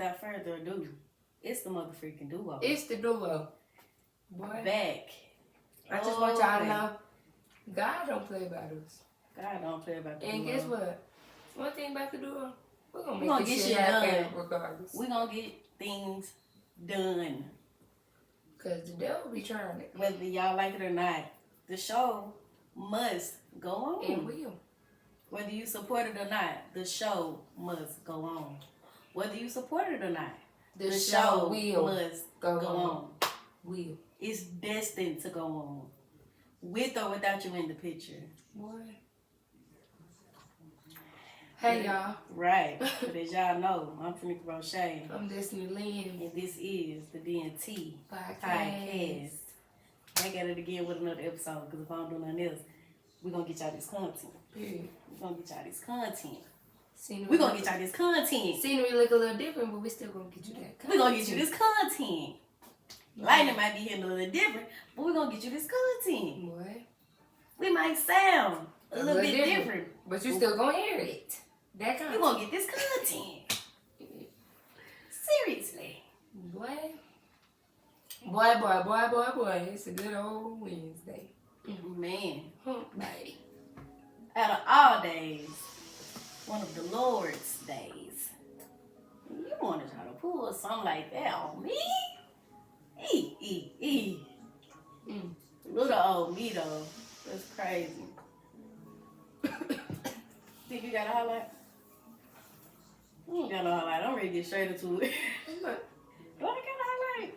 without further ado, it's the motherfucking duo. It's the duo. Boy. Back. I just want y'all to know, God don't play about us. God don't play about the duo. And guess what? One thing about the duo, we're going to make this shit happen regardless. We're going to get things done. Because the devil be trying it. Whether y'all like it or not, the show must go on. It will. Whether you support it or not, the show must go on. Whether you support it or not, the show must go on. Will. It's destined to go on. With or without you in the picture. Boy. Hey, y'all. Right. But as y'all know, I'm Tanika Roche. I'm Destiny Lynn. And this is the DNT Podcast. Back at it again with another episode, because if I don't do nothing else, we're going to get y'all this content. Period. We're going to get y'all this content. Scenery We're going to get y'all this content. Scenery look a little different, but we still going to get you that content. We're going to get you this content. Lightning might be hitting a little different, but we're going to get you this content. Boy. We might sound a little bit different. But you still going to hear it. That content. You're going to get this content. Seriously. Boy. Boy. It's a good old Wednesday. Man. Hump day. Out of all days, one of the Lord's days. You want to try to pull something like that on me? Little old me though. That's crazy. Think you got a highlight? You ain't got no highlight. I'm ready to get straight into it. Do I got a highlight?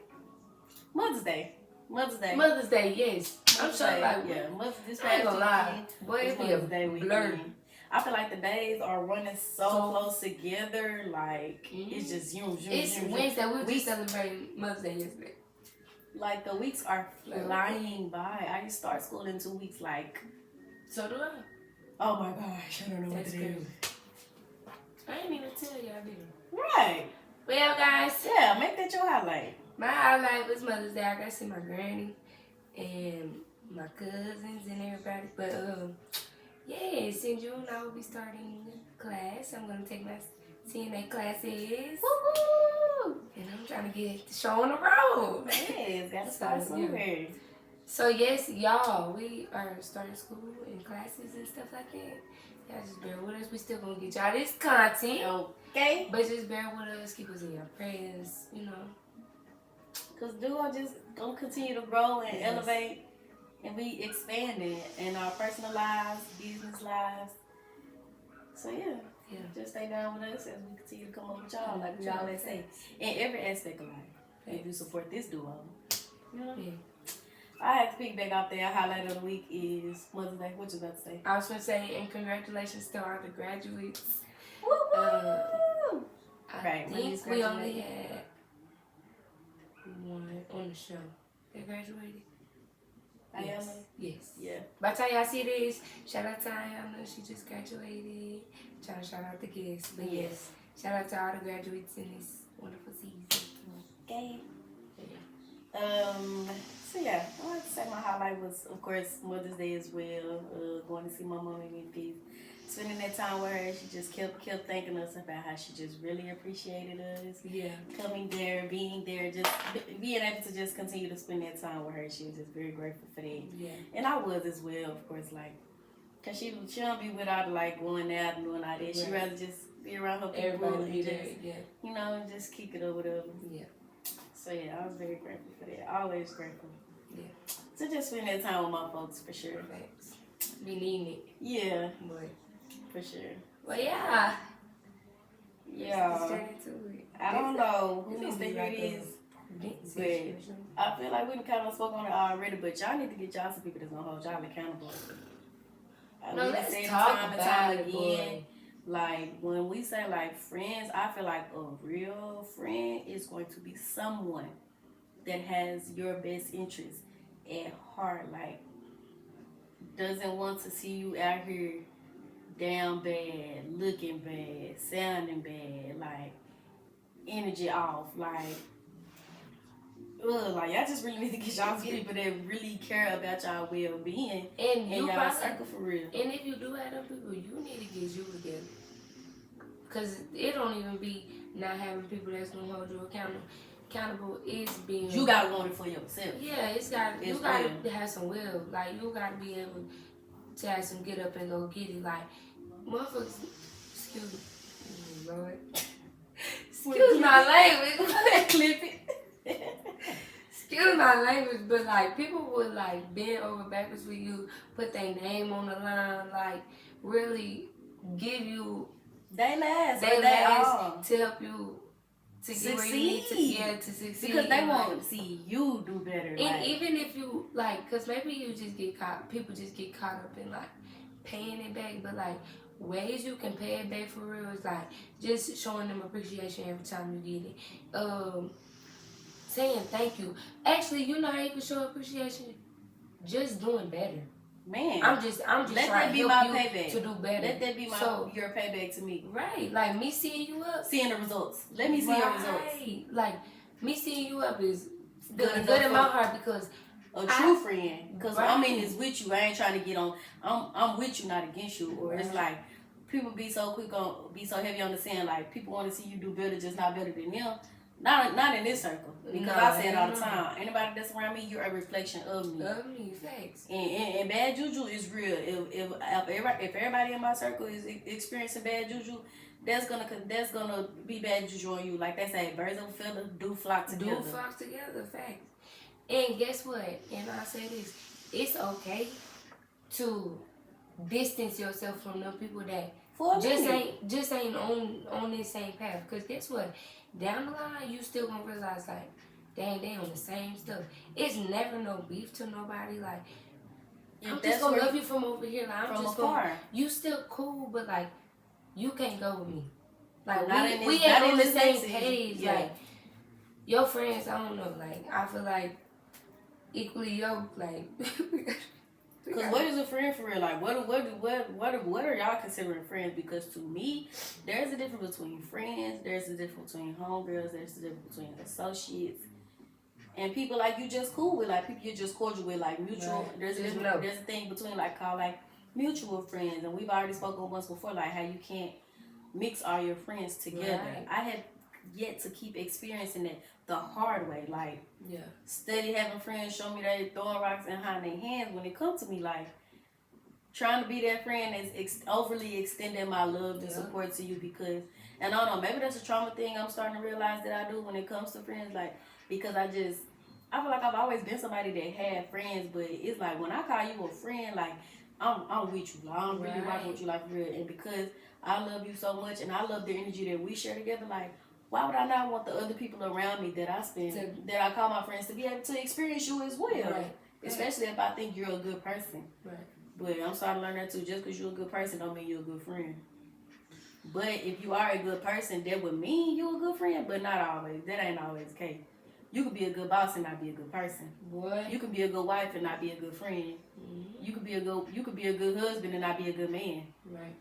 Mother's Day, yes. I'm sure like, yeah, Mother's Day. I ain't gonna lie. Boy, it's Mother's Day blurry. weekend. I feel like the days are running so close together, like it's just It's Wednesday. We were just celebrating Mother's Day yesterday. Like the weeks are flying by. I just start school in 2 weeks. Like, so do I. Oh my gosh, I don't know what to do. I ain't even tell y'all, did I? Right. Well, guys. Yeah, make that your highlight. My highlight was Mother's Day. I got to see my granny and my cousins and everybody. But yes, in June I will be starting class. I'm gonna take my CNA classes. Woo-hoo! And I'm trying to get the show on the road. Yes, gotta start somewhere. So yes, y'all, we are starting school and classes and stuff like that. Y'all just bear with us. We still gonna get y'all this content. Okay. But just bear with us. Keep us in your prayers, you know. Cause duo just gonna continue to grow and elevate and be expanding in our personal lives, business lives. So yeah. Just stay down with us as we continue to come up with y'all, like we always say, in every aspect of life. If you support this duo, you know. Yeah. I had to pick back off there. Highlight of the week is Mother's Day. What you about to say? I was going to say, and congratulations to all the graduates. Woo-woo! I think we only had one on the show that graduated. Ayana? Yes. Yeah. By the time y'all see this, shout out to Ayana. She just graduated. Trying to shout out the guests. But yes, shout out to all the graduates in this wonderful season. Okay. So yeah, I like to say my highlight was, of course, Mother's Day as well. Going to see my mom in peace. Spending that time with her, she just kept thanking us about how she just really appreciated us. Yeah. Coming there, being there, just being able to just continue to spend that time with her. She was just very grateful for that. Yeah. And I was as well, of course, like, cause she don't be without like going out and doing all that. She rather just be around her people and just, you know, and just kick it over them. Yeah. So yeah, I was very grateful for that. Always grateful. Yeah. So just spend that time with my folks for sure. Thanks. Be needing it. Yeah. Boy. For sure. Well, yeah. Yeah. I don't know who needs to hear this, but I feel like we kind of spoke on it already. But y'all need to get y'all some people that's gonna hold y'all accountable. No, let's talk about it again. Like when we say like friends, I feel like a real friend is going to be someone that has your best interest at heart. Like doesn't want to see you out here down bad, looking bad, sounding bad, like energy off, like y'all just really need to get y'all some people that really care about y'all well-being and y'all circle for real. And if you do have them people, you need to get you together. Because it don't even be not having people that's gonna hold you accountable is being. You gotta want it for yourself. Yeah, you gotta have some will. Like you gotta be able to have some get up and go get it. Like motherfuckers, excuse me, Lord. Excuse my language. Clip it. Excuse my language, but like people would like bend over backwards for you, put their name on the line, like really give you they last to help you to succeed. Get where you need to succeed. Because they want to see you do better. And like, even if you like, cause maybe you just get caught, people just get caught up in like paying it back, but like ways you can pay it back for real is like just showing them appreciation every time you get it. Saying thank you. Actually, you know how you can show appreciation? Just doing better. Man, I'm just let trying that be to my help you payback. to do better. Let that be your payback to me. Right, like me seeing you up, seeing the results. Let me see your results. Like me seeing you up is good in my heart because a true friend. Because I mean, it's with you. I ain't trying to get on. I'm with you, not against you. Or it's like people be so quick on, be so heavy on the saying like people want to see you do better, just not better than them. Not in this circle. Because I say it all the time. Anybody that's around me, you're a reflection of me. Of me, facts. And bad juju is real. If everybody in my circle is experiencing bad juju, that's gonna be bad juju on you. Like they say, birds of a feather do flock together. Facts. And guess what? And I say this, it's okay to distance yourself from them people that just ain't on this same path. Because guess what? Down the line, you still gonna realize like, dang, they on the same stuff. It's never no beef to nobody. Like, I'm just gonna love you from over here. Like, I'm just gonna, you still cool, but like, you can't go with me. Like, we ain't on the same page. Yeah. Like, your friends, I don't know. Like, I feel like equally yoked. Like, because what is a friend for real? Like, what are y'all considering friends? Because to me, there's a difference between friends. There's a difference between homegirls. There's a difference between associates and people like you just cool with. Like people you just cordial with. Like mutual. Right. There's a thing between like called like mutual friends. And we've already spoken once before like how you can't mix all your friends together. Right. I had yet to keep experiencing it the hard way. Like steady having friends show me they throwing rocks and hiding their hands when it comes to me. Like trying to be that friend is overly extending my love and support to you because, and I don't know, maybe that's a trauma thing I'm starting to realize that I do when it comes to friends. Like because I feel like I've always been somebody that had friends, but it's like when I call you a friend, like I'm with you. Like, I'm really rocking with you like real, and because I love you so much and I love the energy that we share together, like. Why would I not want the other people around me that I call my friends to be able to experience you as well? Right. Especially if I think you're a good person. Right. But I'm starting to learn that too. Just because you're a good person don't mean you're a good friend. But if you are a good person, that would mean you're a good friend, but not always. That ain't always the case. You could be a good boss and not be a good person. What? You could be a good wife and not be a good friend. Mm-hmm. You could be a good husband and not be a good man. Right.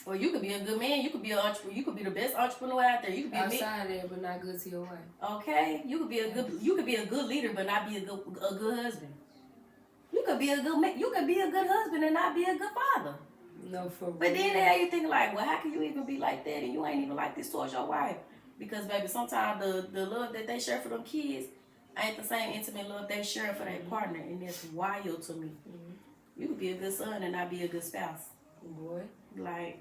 Or you could be a good man. You could be an entrepreneur. You could be the best entrepreneur out there. You could be outside there, but not good to your wife. Okay, you could be a good. You could be a good leader, but not be a good husband. You could be a good man. You could be a good husband and not be a good father. No, for real. But then you think like, well, how can you even be like that and you ain't even like this towards your wife? Because baby, sometimes the love that they share for them kids ain't the same intimate love they share for their partner, and that's wild to me. Mm-hmm. You could be a good son and not be a good spouse. Boy, like.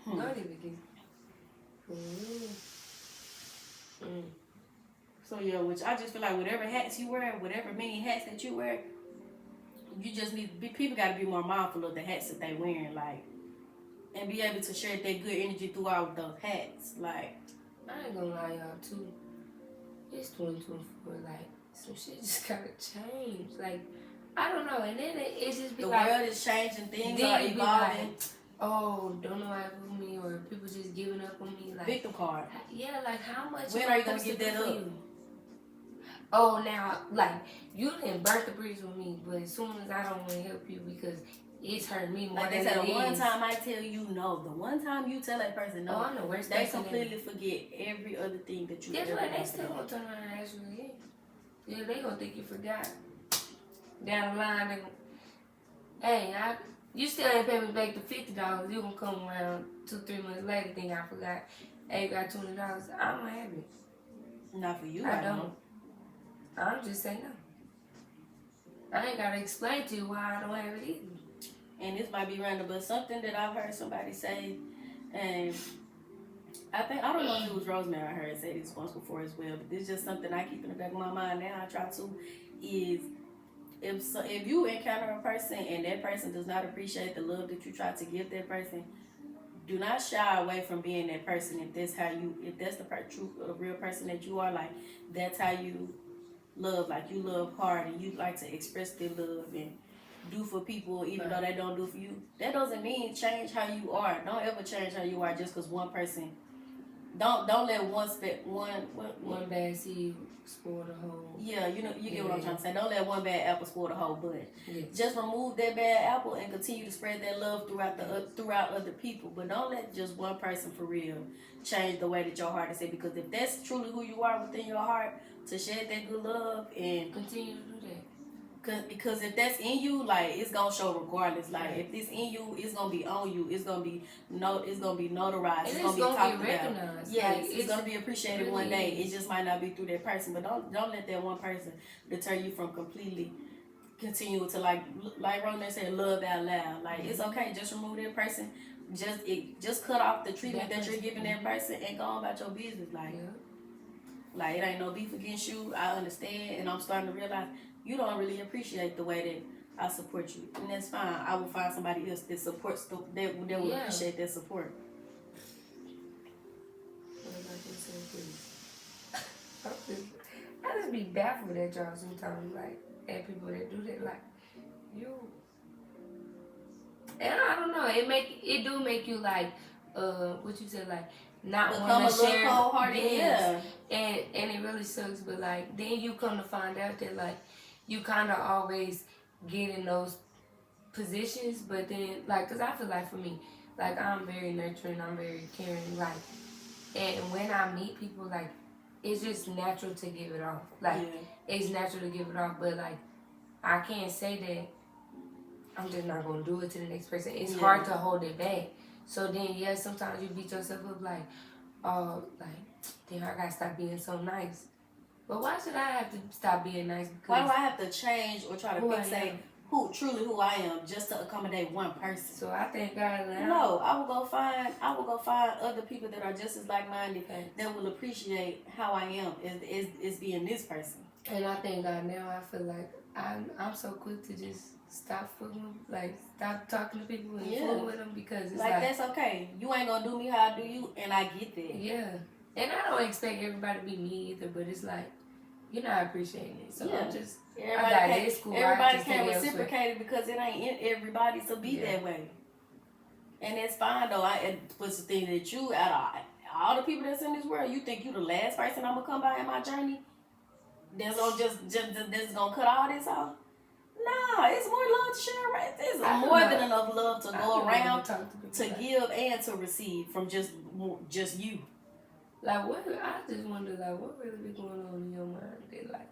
Not even So yeah, which I just feel like whatever hats you wear, whatever many hats that you wear, you just people got to be more mindful of the hats that they wearing, like, and be able to share that good energy throughout those hats. Like, I ain't gonna lie, y'all too. It's 2024, like some shit just gotta change. Like, I don't know, and then it just be the like the world is changing, things are evolving. Oh, don't know why with me, or people just giving up on me. Like victim card. Yeah, like how much? When are you gonna give that up? Oh, now like you didn't burn the bridge with me, but as soon as I don't want to help you because it's hurt me more like than they said, it the one time I tell you no, the one time you tell that person no, I'm the worst they completely forget every other thing that you. Guess what? They still gonna turn around and ask you again. Yeah, they gonna think you forgot. Down the line, they gonna, hey, you still ain't pay me back the $50. You gonna come around 2-3 months later, think I forgot. hey, got $20, I don't have it. Not for you, I don't. I'm just saying no. I ain't gotta explain to you why I don't have it either. And this might be random, but something that I've heard somebody say, and I don't know if it was Rosemary I heard say this once before as well, but this is just something I keep in the back of my mind now. I try to is if you encounter a person and that person does not appreciate the love that you try to give that person, do not shy away from being that person. If that's the real person that you are, like that's how you love, like you love hard and you like to express their love and do for people even though they don't do for you. That doesn't mean change how you are. Don't ever change how you are just because one person. Don't let one bad seed spoil the whole. Yeah, you get what I'm trying to say. Don't let one bad apple spoil the whole bud. Yes. Just remove that bad apple and continue to spread that love throughout other people. But don't let just one person for real change the way that your heart is set. Because if that's truly who you are within your heart, to shed that good love and continue to do that. Because if that's in you, like it's gonna show regardless. Like if it's in you, it's gonna be on you. It's gonna be notarized. It's gonna be talked about. Yes, it's gonna be appreciated really one day. It just might not be through that person. But don't let that one person deter you from completely continue to like Roman said, love out loud. Like it's okay. Just remove that person. Just cut off the treatment that you're giving that person and go on about your business. Like it ain't no beef against you. I understand, and I'm starting to realize. You don't really appreciate the way that I support you. And that's fine. I will find somebody else that supports, that will appreciate that support. I just be baffled at y'all sometimes, like, at people that do that, like, you. And I don't know, it do make you, like, what you said, like, not want to share. Yeah. And it really sucks, but, like, then you come to find out that, like, you kind of always get in those positions, but then, like, because I feel like for me, like, I'm very nurturing, I'm very caring, like, and when I meet people, like, it's just natural to give it off. Like, it's natural to give it off, but, like, I can't say that I'm just not going to do it to the next person. It's hard to hold it back. So then, sometimes you beat yourself up, like, oh, like, damn, I got to stop being so nice. But why should I have to stop being nice? Because why do I have to change or try to fixate who I am just to accommodate one person? So I thank God. No, I will go find other people that are just as like-minded that will appreciate how I am as being this person. And I thank God now. I feel like I'm so quick to just stop fooling, like stop talking to people and fooling with them because it's like that's okay. You ain't gonna do me how I do you, and I get that. Yeah, and I don't expect everybody to be me either, but it's like. You're not appreciating it, so I'm just. Everybody can't reciprocate it because it ain't in everybody to be that way, and that's fine though. It was the thing that you out of all the people that's in this world, you think you the last person I'm gonna come by in my journey? That's gonna that's gonna cut all this off? Nah, it's more love to share. Right? There's more than enough love to go around to give and to receive from just you. Like, what? I just wonder, like, what really be going on in your mind? That, like,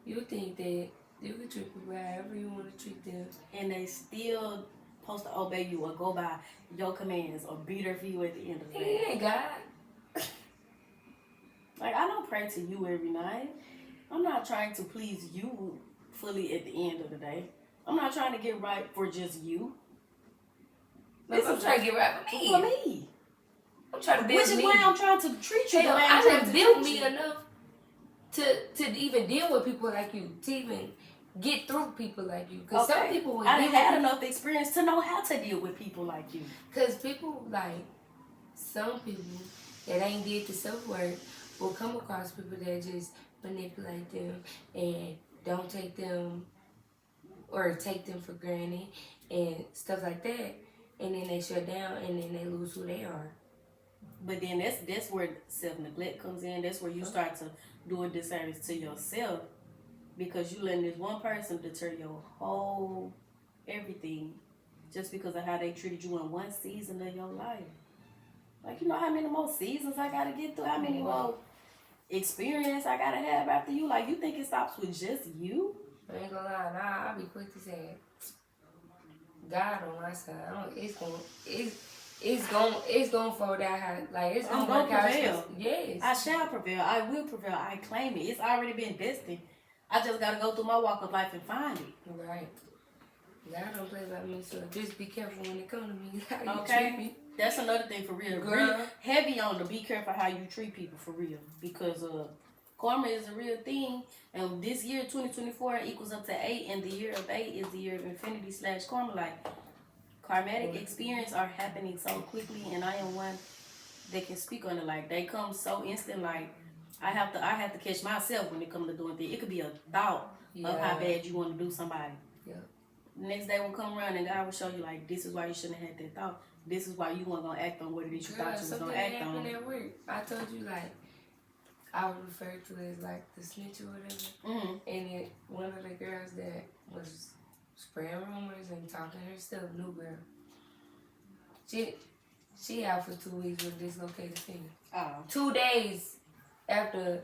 you think that you can treat people however you want to treat them. And they still supposed to obey you or go by your commands or be there for you at the end of the day. He ain't God. Like, I don't pray to you every night. I'm not trying to please you fully at the end of the day. I'm not trying to get right for just you. I'm trying to get right for me. For me. I'm trying to build Which is why I'm trying to treat you the way I'm trying to build me you. enough to even deal with people like you, to even get through people like you. Because some people will I done had enough experience to know how to deal with people like you. Because people, like, some people that ain't did the self-work will come across people that just manipulate them and don't take them or take them for granted and stuff like that. And then they shut down and then they lose who they are. But then that's where self-neglect comes in. That's where you start to do a disservice to yourself because you letting this one person deter your whole everything just because of how they treated you in one season of your life. Like, you know how many more seasons I got to get through? How many more experience I got to have after you? Like, you think it stops with just you? I ain't gonna lie. Nah, I'll be quick to say God on my side. it's gonna fall down how, like, it's I'm gonna work gonna out. prevail. Yes. I shall prevail. I will prevail. I claim it. It's already been destined. I just gotta go through my walk of life and find it. Right. God don't play about me, so just be careful when it comes to me. How you treat Okay? me. That's another thing for real. Girl. Really heavy on the be careful how you treat people for real. Because karma is a real thing. And this year, 2024, equals up to 8. And the year of 8 is the year of infinity / karma. Like, karmatic experience are happening so quickly. And I am one that can speak on it. Like, they come so instant. Like, I have to catch myself when it comes to doing things. It could be a thought of how bad you want to do somebody. Yeah. The next day will come around and God will show you, like, this is why you shouldn't have had that thought. This is why you weren't going to act on what it is you thought you was going to act on. At work. I told you, like, I was referred to as, like, the snitch or whatever. Mm-hmm. And one of the girls that was spreading rumors and talking her stuff, new girl. She out for 2 weeks with dislocated finger. Oh. 2 days after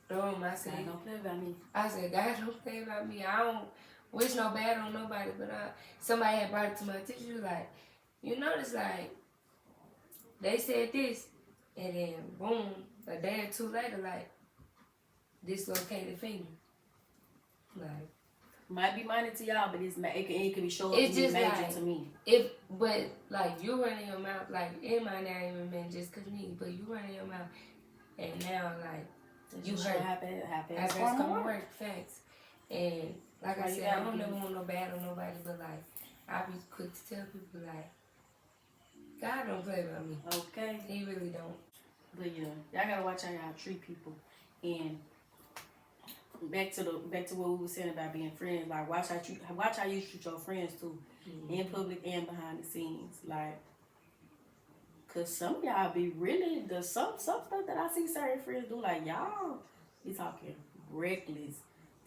the room, I said, God don't play about me. I said, God don't play about me. I don't wish no bad on nobody, but somebody had brought it to my attention, like, you notice, like, they said this, and then boom, a day or two later, like, dislocated finger. Like, might be minor to y'all, but it can be showing it's just major like, to me. But like, you running your mouth, like, it might not even been just cause me, but you running your mouth, and now, like, you hurt. Happen. That's gonna work, facts. And like I said, I don't never be. want no bad on nobody, but like, I be quick to tell people, like, God don't play about me. Okay. He really don't. But yeah, y'all gotta watch how y'all treat people. And back to what we were saying about being friends. Like, watch how you treat your friends too, in public and behind the scenes. Like, cause some of y'all be really some stuff that I see certain friends do. Like, y'all be talking reckless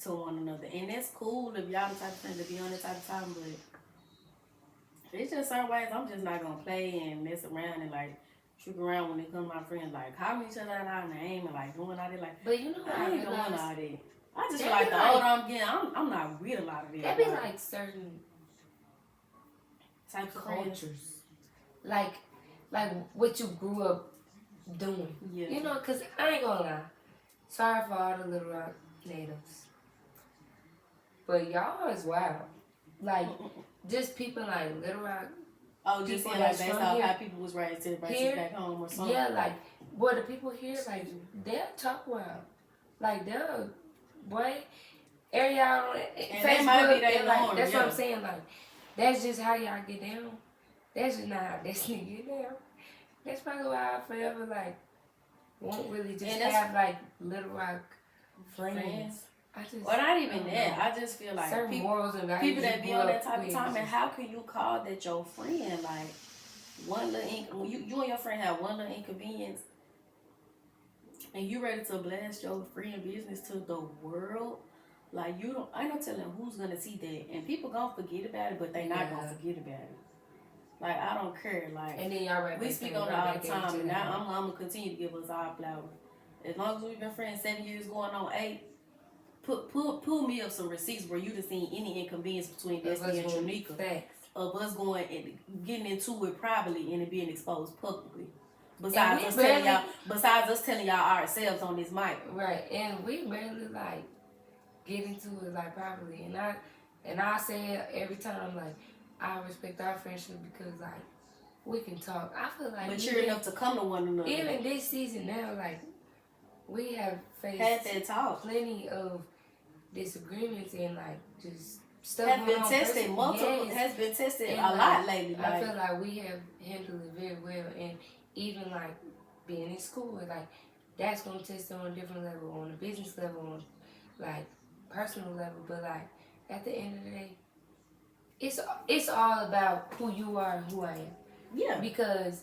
to one another, and that's cool if y'all the type of friends to be on that type of time. But it's just certain ways I'm just not gonna play and mess around and like shoot around when it comes to my friends. Like, calling each other out our name and like doing all that. Like, but you know what I ain't doing all realized? that. I just That feel like be the like- older I'm getting, I'm not with a lot of that. That be like certain types of friends. cultures, like what you grew up doing. Yeah. You know, cause I ain't gonna lie. Sorry for all the Little Rock natives, but y'all is wild. Like, just people like Little Rock. Oh, just people saying, like, that's based from off here- how people was raised to here, back home or something. Yeah, like, boy, the people here, like, they'll talk wild. Like, they'll, boy, every y'all on And that might be Facebook, their and, like, norm, that's what yeah. I'm saying. Like, that's just how y'all get down. That's just not how Destiny get down. That's probably why I forever, like, won't really just And that's- have, like, Little Rock friends. Friends. I just, Or not even I don't that. know. I just feel like Certain morals and values people that you be grew on that up type of with time, is and just- how can you call that your friend? Like, one little when you and your friend have one little inconvenience, and you ready to blast your friend business to the world, like, you don't. I ain't no telling who's gonna see that, and people gonna forget about it, but they not gonna forget about it. Like, I don't care. Like, And then y'all right we back speak there, on it right all back the at each time, and other. now I'm gonna continue to give us our flowers. As long as we've been friends 7 years, going on 8. Pull me up some receipts where you done seen any inconvenience between Destiny and Tronika. Facts. Of us going and getting into it privately and it being exposed publicly. And Besides we us telling y'all ourselves on this mic. Right, and we barely like get into it like properly, and I say it every time, like, I respect our friendship because like we can talk. I feel like Mature enough to come to one another. even this season now, like, we have had faced that talk. plenty of disagreements and like just stuff Has going been on tested personally. multiple. Yes. Has been tested And, a like, lot lately. I Like, feel like we have handled it very well, and even like being in school, like, that's gonna test on a different level, on a business level, on like personal level. But like at the end of the day, it's all about who you are and who I am. yeah. Because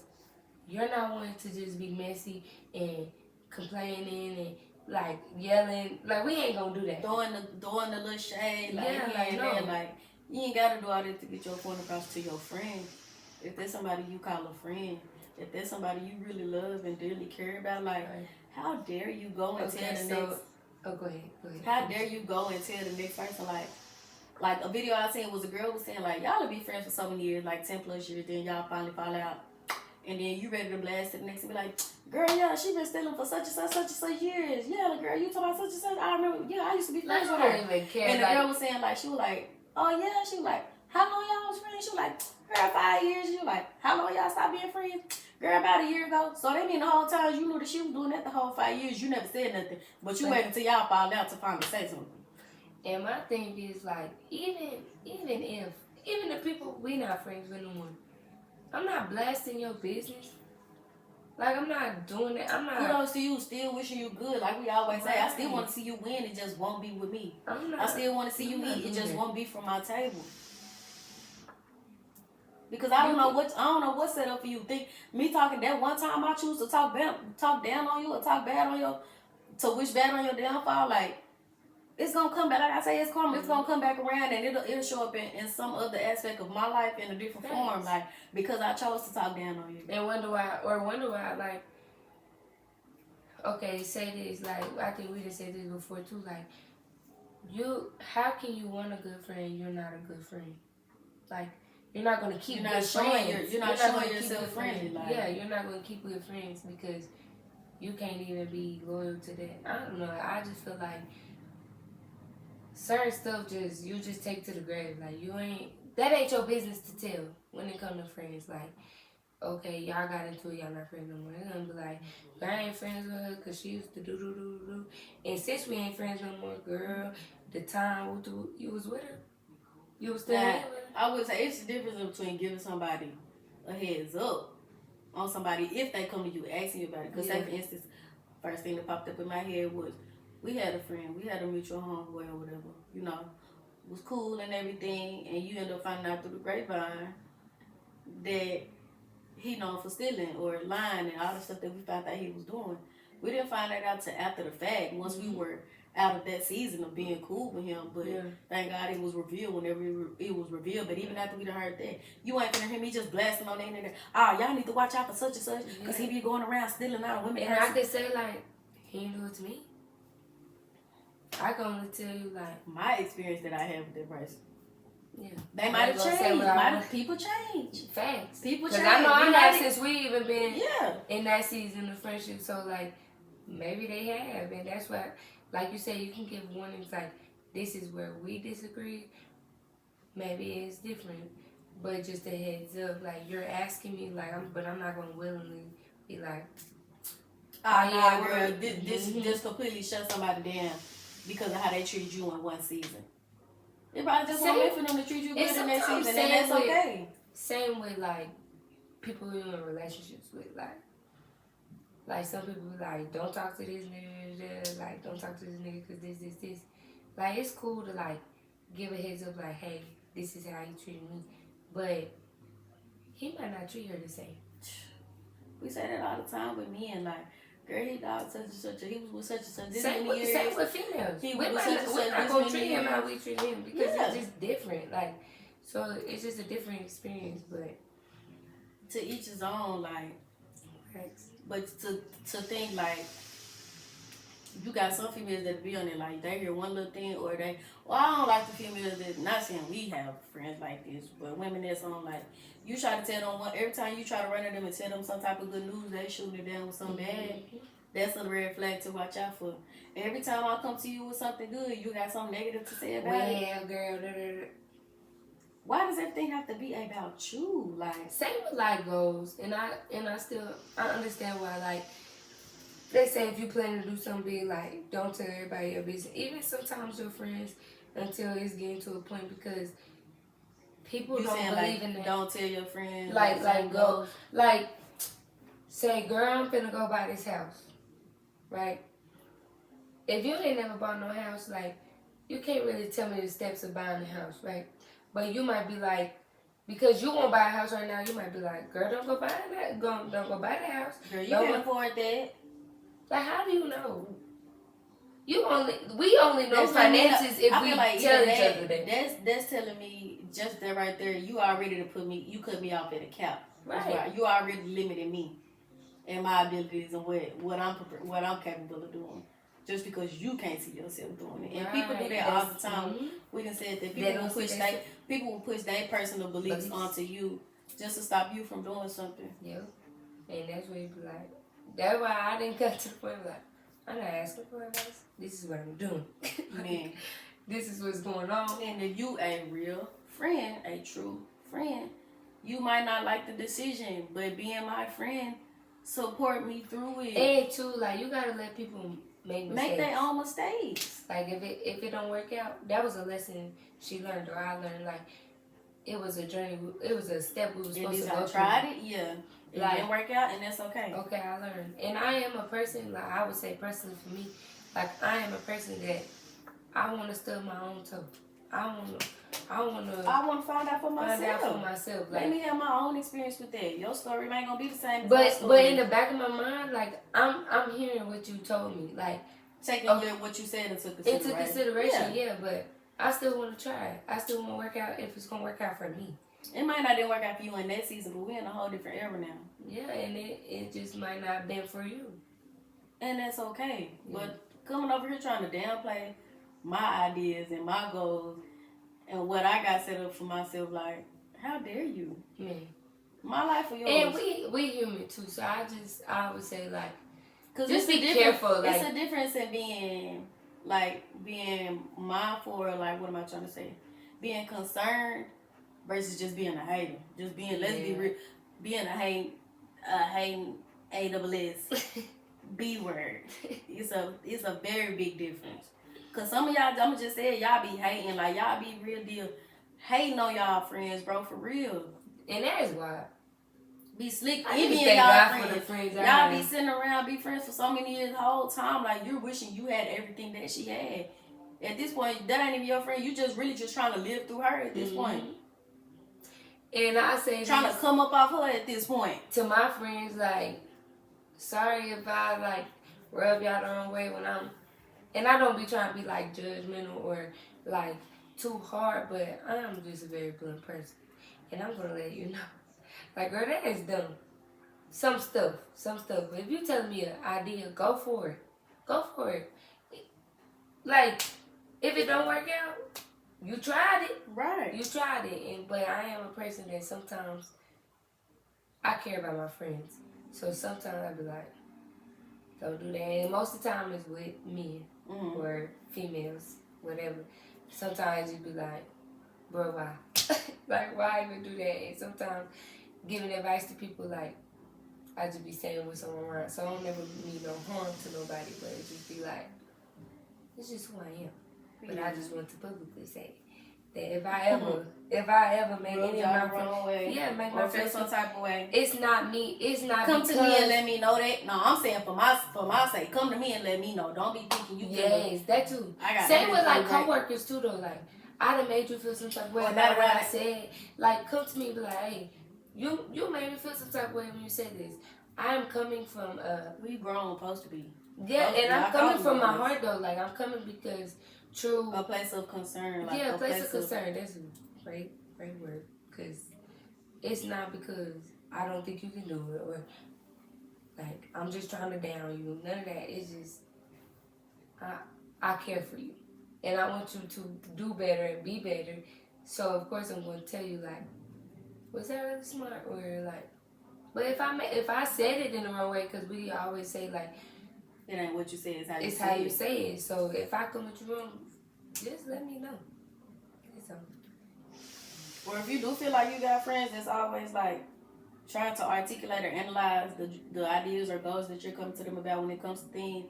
you're not wanting to just be messy and complaining and like yelling. Like, we ain't gonna do that. Throwing the little shade, like, Yeah, like, here and no. there, like, you ain't gotta do all that to get your point across to your friend. If there's somebody you call a friend, if there's somebody you really love and dearly care about, like, Right. how dare you go and tell the next? Oh, go ahead. How dare you go and tell the next person, like a video I seen was a girl was saying, like, y'all will be friends for so many years, like 10 plus years, then y'all finally fall out. and then you ready to blast it next and be like, girl, yeah, she been stealing for such and such years. Yeah, the girl, you talking about such and such. I remember, yeah, I used to be friends with her. I don't even care. And the girl was saying, like, she was like, oh, yeah. She was like, how long y'all was friends? She was like, girl, 5 years. She was like, how long y'all stopped being friends? Girl, about a year ago. So that mean the whole time you knew that she was doing that the whole 5 years. You never said nothing. But you waited until y'all fall out to finally say something. And my thing is, like, even if people, we not friends with no one, I'm not blasting your business. Like, I'm not doing that. I'm not. Kudos to you, still wishing you good. Like we always say, I still want to see you win. It just won't be with me. I still want to see you eat. It just won't be from my table. Because I don't know what's set up for you. Think me talking that one time I choose to talk down on you or talk bad on your, to wish bad on your downfall. Like, it's gonna come back. Like I say, it's karma. It's gonna come back around, and it'll show up in some other aspect of my life in a different form. Like, because I chose to talk down on you. And wonder why. Like, okay, say this. Like, I think we just said this before too. Like, how can you want a good friend? You're not a good friend. Like, you're not gonna keep. You're not showing yourself friendly. Like, yeah, you're not gonna keep good friends because you can't even be loyal to that. I don't know. I just feel like certain stuff you just take to the grave. Like, that ain't your business to tell when it comes to friends. Like, okay, y'all got into it, y'all not friends no more. They're gonna be like, I ain't friends with her because she used to do. And since we ain't friends no more, girl, the time you was with her, you was still with her. I would say it's the difference between giving somebody a heads up on somebody if they come to you asking you about it. Because, say, for instance, first thing that popped up in my head was, we had a friend, we had a mutual homeboy or whatever, you know, was cool and everything, and you end up finding out through the grapevine that he known for stealing or lying and all the stuff that we found out he was doing. We didn't find that out till after the fact, once we were out of that season of being cool with him, but thank God it was revealed whenever it was revealed. But even after we done heard that, you ain't gonna hear me just blasting on the internet, y'all need to watch out for such and such, because he be going around stealing out of women. And I could say, like, he didn't do it to me. I can only tell you, like, my experience that I had with that person. Yeah. They might have changed. People change. Facts. People change. Because I know I have since we even been Yeah. in that season of friendship. So, like, maybe they have. And that's why, like you said, you can give warnings like, this is where we disagree. Maybe it's different. But just a heads up. Like, you're asking me, like, but I'm not going to willingly be like, yeah, girl, this completely shut somebody down because of how they treated you in one season. It probably just wasn't meant for them to treat you good in that season, and that's okay. Same with, like, people you're in relationships with, like some people be like, don't talk to this nigga, like, don't talk to this nigga because this. Like, it's cool to, like, give a heads up, like, hey, this is how he treated me, but he might not treat her the same. We say that all the time with men, like, girl, he dog such and such, he was with such and such. Same with females. We're not going to treat him how we treat him because it's just different. Like, so it's just a different experience, but to each his own, like, thanks. But to think, like, you got some females that be on it, like, they hear one little thing, or I don't like the females that, not saying we have friends like this, but women that's on, like, you try to tell them, every time you try to run at them and tell them some type of good news, they shooting it down with something bad. That's a red flag to watch out for. Every time I come to you with something good, you got something negative to say about it. Well, girl, why does everything have to be about you? Like, same with like goals, and I understand why, like, they say if you plan to do something big, like, don't tell everybody your business. Even sometimes your friends, until it's getting to a point, because people don't believe, like, in that. Don't tell your friends. Like go, like, say, girl, I'm finna go buy this house, right? If you ain't never bought no house, like, you can't really tell me the steps of buying a house, right? But you might be like, because you won't buy a house right now, you might be like, girl, don't go buy that. Don't go buy the house. Girl, you can't afford that. Like, how do you know? We only know finances if we like tell each other that. That's telling me just that right there. You already you cut me off at a cap. Right. You already limited me and my abilities and what I'm capable of doing. Just because you can't see yourself doing it. And people do that all the time. Mm-hmm. We done said that people will push their personal beliefs onto you just to stop you from doing something. Yeah. And that's where you be like, that's why I didn't cut to the point like, I'm not asking for advice. This is what I'm doing. Man. This is what's going on. And if you a real friend, a true friend, you might not like the decision, but being my friend, support me through it. And too, like, you gotta let people make mistakes. Make their own mistakes. Like, if it don't work out, that was a lesson she learned or I learned. Like, it was a journey. It was a step we were supposed to go through. I tried it, yeah. It Like, didn't work out, and that's okay. Okay, I learned. And I am a person, like, I would say personally for me, like, I am a person that I want to stub my own toe. I want to find out for myself. Like, let me have my own experience with that. Your story ain't gonna be the same as but my story. in the back of my mind, like, I'm hearing what you told me, like taking what you said into consideration. Yeah, but I still want to try it. I still want to work out if it's gonna work out for me. It might not didn't work out for you in that season, but we're in a whole different era now. Yeah, and it just might not have been for you. And that's okay. Yeah. But coming over here trying to downplay my ideas and my goals and what I got set up for myself, like, how dare you? Yeah. My life or yours. And we human too, so I would say, like, just be careful. Like, it's a difference in being mindful or, like, what am I trying to say? Being concerned versus just being a hater. Just being, let's be real, being a hating AWS B word. It's a very big difference. Cause some of y'all, I'ma just say, y'all be hating, like, y'all be real deal hating on y'all friends, bro, for real. And that is why. Be slick. Even y'all friends. Y'all be sitting around, be friends for so many years, the whole time, like, you're wishing you had everything that she had. At this point, that ain't even your friend. You just really just trying to live through her at this point. And I say trying to come up off her at this point. To my friends, like, sorry if I, like, rub y'all the wrong way when I'm, and I don't be trying to be, like, judgmental or, like, too hard, but I'm just a very blunt person. And I'm going to let you know. Like, girl, that is dumb. Some stuff. But if you telling me an idea, go for it. Go for it. Like, if it don't work out, you tried it. Right. You tried it. But I am a person that sometimes I care about my friends. So sometimes I be like, don't do that. And most of the time it's with men or females, whatever. Sometimes you be like, bro, why? Like, why even do that? And sometimes giving advice to people, like, I just be saying what's on my mind. So I don't never mean no harm to nobody, but it just be like, it's just who I am. But I just want to publicly say that if I ever make any of my friends, make my friends some type of way, it's not me. It's not come to me and let me know that. No, I'm saying for my sake, come to me and let me know. Don't be thinking you. Yes, that too. Same with, like, coworkers too, though. Like, I done made you feel some type of way about what I said. Like, come to me and be like, hey, you made me feel some type of way when you said this. I'm coming from we grown, supposed to be. Yeah, and I'm coming from my heart though. Like, I'm coming because true. A place of concern. Like, yeah, a place of concern. That's a great word. Because it's not because I don't think you can do it or, like, I'm just trying to down you. None of that. It's just I care for you. And I want you to do better and be better. So, of course, I'm going to tell you, like, was that really smart? Or, like, but if I said it in the wrong way, because we always say, like, it ain't what you say, it's how you say it. So, if I come with you wrong, just let me know. Or if you do feel like you got friends that's always, like, trying to articulate or analyze the ideas or goals that you're coming to them about when it comes to things,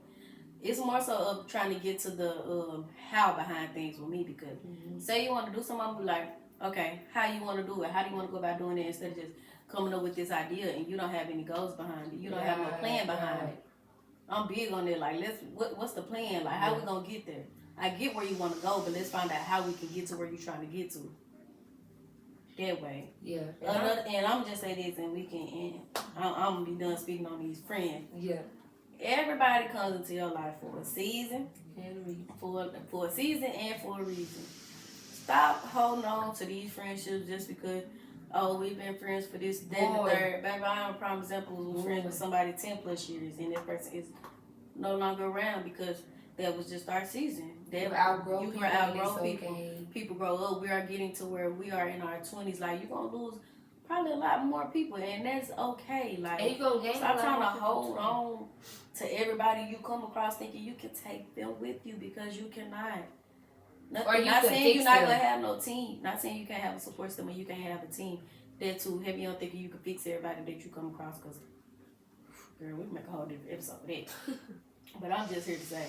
it's more so of trying to get to the how behind things with me, because say you want to do something, I'm like, okay, how you want to do it? How do you want to go about doing it instead of just coming up with this idea and you don't have any goals behind it? You don't have no plan behind it. I'm big on it. Like, what's the plan? Like, how we going to get there? I get where you want to go, but let's find out how we can get to where you're trying to get to. That way. Yeah. And I'm just say this, and we can end. I'm going to be done speaking on these friends. Yeah. Everybody comes into your life for a season, for a season and for a reason. Stop holding on to these friendships just because, we've been friends for this, that, and the third. Baby, I am a prime example was friends with somebody 10 plus years, and that person is no longer around because that was just our season. You outgrow people. Okay. People grow up. We are getting to where we are in our 20s. Like, you're going to lose probably a lot more people, and that's okay. Like, and you gonna gain stop a lot trying to more people hold too. on to everybody you come across thinking you can take them with you, because you cannot. Or you Not can saying fix you're not them. gonna have no team. Not saying you can't have a support system and you can't have a team. That too heavy on thinking you can fix everybody that you come across. Because, girl, we can make a whole different episode of that. But I'm just here to say,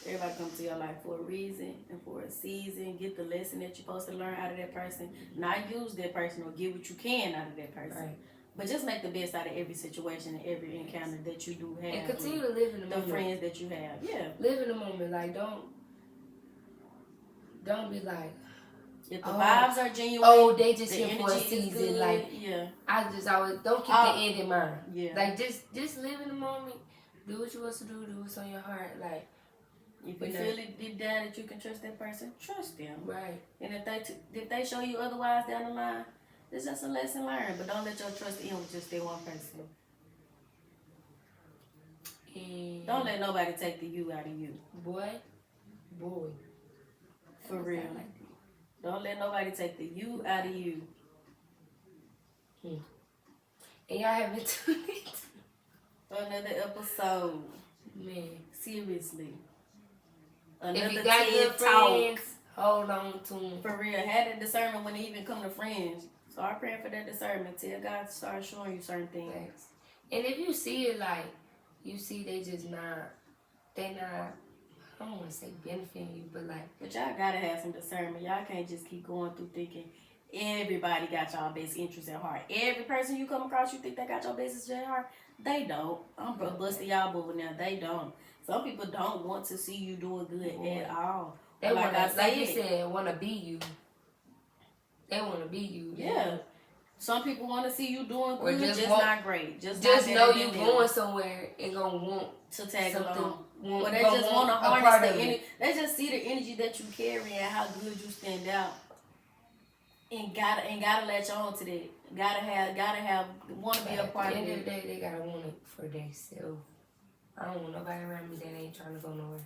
everybody comes to your life for a reason and for a season. Get the lesson that you're supposed to learn out of that person. Not use that person or get what you can out of that person. Right. But just make the best out of every situation and every encounter that you do have. And continue to live in the moment. The friends that you have. Yeah. Live in the moment. Like, don't be like, if the vibes are genuine. Oh, they just the here for a energy is season. good, Like, yeah. I just always don't keep the end in mind. Yeah. Like, just live in the moment. Do what you want to do. Do what's on your heart. Like, if you feel it deep down that you can trust that person, trust them. Right. And if they show you otherwise down the line, it's just a lesson learned. But don't let your trust end with just that one person. And don't let nobody take the you out of you. Boy. For real. Like don't let nobody take the you out of you. And y'all haven't tuned another episode. Man. Seriously. If you got good friends, hold on to them. For real. Have that discernment when they even come to friends. Start praying for that discernment. Tell God to start showing you certain things. Thanks. And if you see it like, you see they not, I don't want to say benefiting you, but like. But y'all gotta have some discernment. Y'all can't just keep going through thinking everybody got y'all best interests at heart. Every person you come across, you think they got your best interests at heart. They don't. I'm busting y'all booing now. They don't. Some people don't want to see you doing good at all. They like you said, want to be you. They want to be you. Yeah. Some people want to see you doing good, just not great. Just know you going somewhere and gonna want to tag along. Or they just want to harness the energy. They just see the energy that you carry and how good you stand out. And gotta latch on to that. Gotta have want to be a part of it. At the end of the day, they gotta want it for themselves. I don't want nobody around me that ain't trying to go nowhere.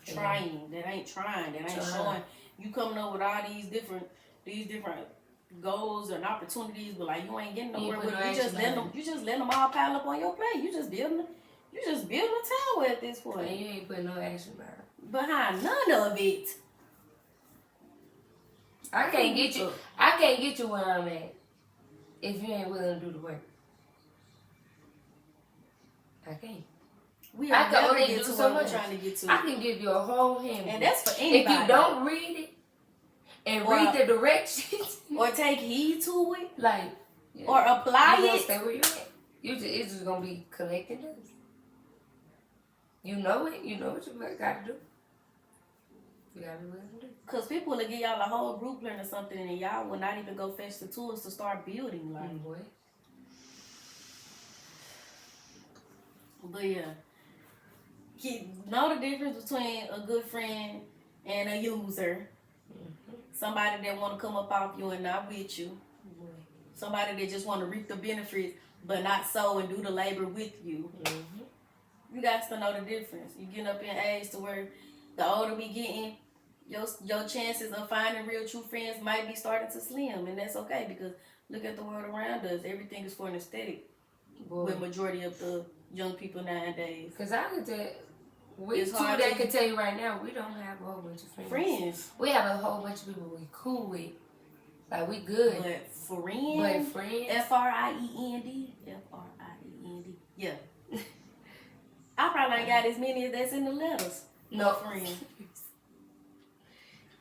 That ain't showing. You coming up with all these different goals and opportunities, but like you ain't getting nowhere with it. You just let them all pile up on your plate. You just building a tower at this point. And you ain't putting no action behind none of it. I can't get you where I'm at if you ain't willing to do the work. I can't. I can only do so much. Trying to get to. I can give you a whole handbook. And that's for anybody. If you don't read it and read the directions or take heed to it, like or apply it, stay where you at. It's just gonna be collecting dust. You know it. You know what you gotta do. You gotta be willing to do. Cause people will give y'all a whole group plan or something, and y'all will not even go fetch the tools to start building. Like, boy. But yeah, know the difference between a good friend and a user. Mm-hmm. Somebody that want to come up off you and not with you. Mm-hmm. Somebody that just want to reap the benefits but not sow and do the labor with you. Mm-hmm. You guys to know the difference. You getting up in age to where the older we getting, your chances of finding real true friends might be starting to slim, and that's okay because look at the world around us. Everything is for an aesthetic. With majority of the young people nowadays. Because I can tell, we two that can tell you right now, we don't have a whole bunch of friends. We have a whole bunch of people we cool with. Like, we good. But friends? F-R-I-E-N-D? F-R-I-E-N-D. Yeah. I probably ain't got as many as that's in the letters. No friends.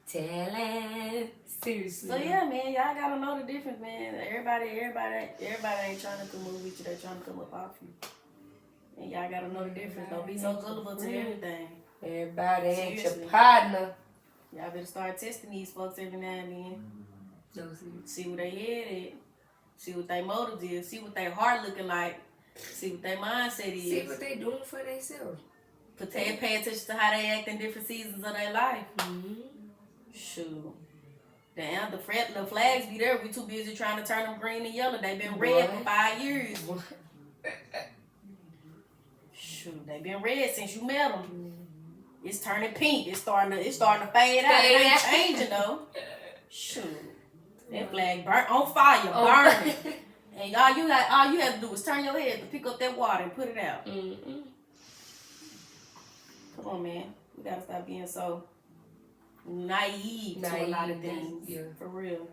Talent. Seriously. So yeah, man, y'all gotta know the difference, man. Everybody ain't trying to come over with you. They're trying to come up off you. And y'all gotta know the difference. Don't be so gullible to everything. Everybody ain't your partner. Y'all better start testing these folks every now and then. See where they headed. See what their motives is. See what their heart looking like. See what their mindset is. See what they doing for themselves. Pay attention to how they act in different seasons of their life. Mm-hmm. Shoot. Damn, the flags be there. We too busy trying to turn them green and yellow. They been red for 5 years. Shoot, they been red since you met them. It's turning pink. It's starting to fade out. It ain't changing though. Shoot. That flag burnt on fire, burning. And all you have to do is turn your head to pick up that water and put it out. Mm-mm. Come on, man. We gotta stop being so naive to a lot of things. Yeah. For real.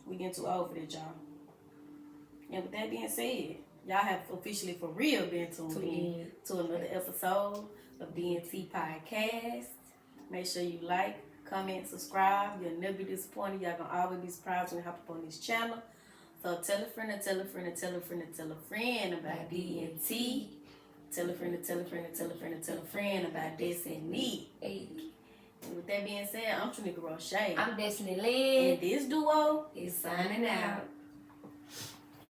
We getting too old for that, y'all. And with that being said, y'all have officially for real been tuned in to another episode of DNT Podcast. Make sure you like, comment, subscribe. You'll never be disappointed. Y'all gonna always be surprised when you hop up on this channel. So tell a friend and tell a friend and tell a friend and tell a friend about DNT. Tell a friend and tell a friend and tell a friend and tell a friend about this and me. Hey. And with that being said, I'm Tanika Roche. I'm Destiny Lynn. And this duo is signing out.